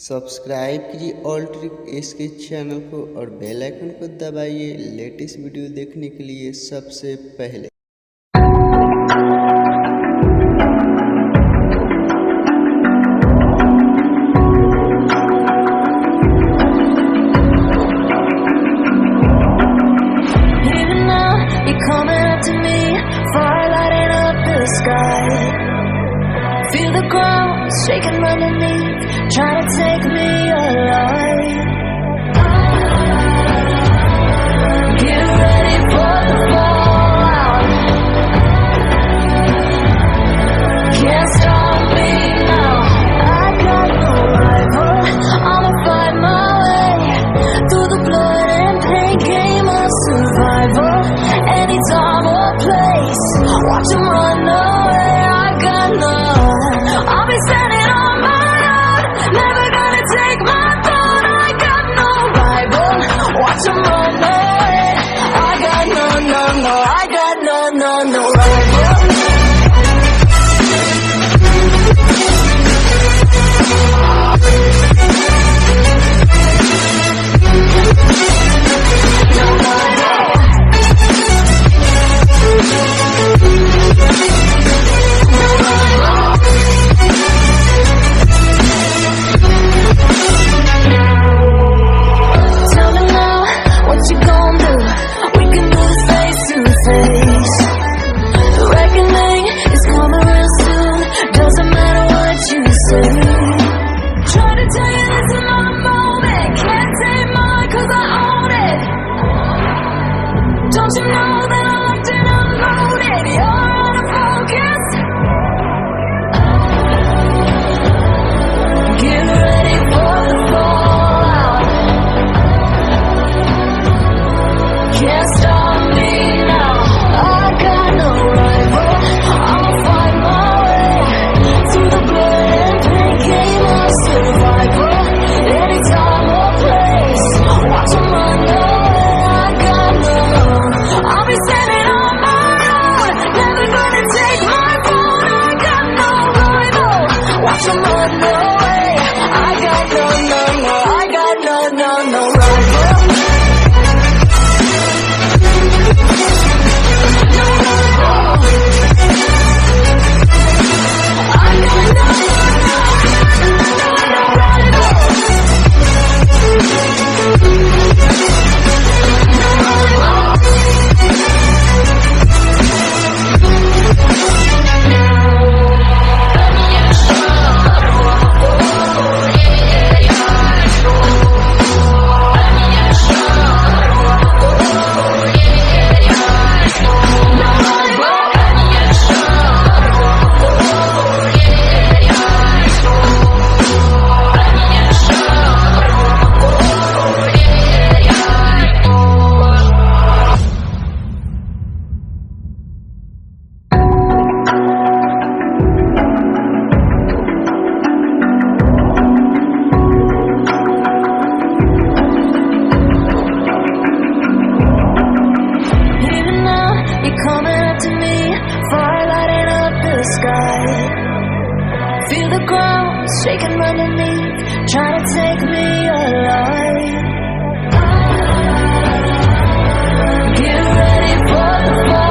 Subscribe कीजिए all trick इसके channel को और बेल आइकन को दबाइए लेटेस्ट वीडियो देखने के लिए सबसे पहले। Feel the ground shaking underneath, trying to take me alive. Get ready for the fallout. Can't stop me now. I got no rival. I'ma fight my way through the blood and pain game of survival. Any time or place, watch 'em run away. I got none. I'll be standing on my own, never gonna take my throne. I got no rival, watch 'em run away. I got no, I got no rival. Don't you know that I'm locked and unloaded? You're out of focus. Get ready for the fallout. Can't stop me now. I got no rival. I'll fight my way through the blood and pain game of survival. Any time or place, watch 'em run away. I got no. I'll be standing on my own, never gonna take my throne. I got no rival, watch 'em run away. I got no, I got no rival. No rival. I got no rival. Feel the ground shaking underneath, trying to take me alive. Get ready for the fall.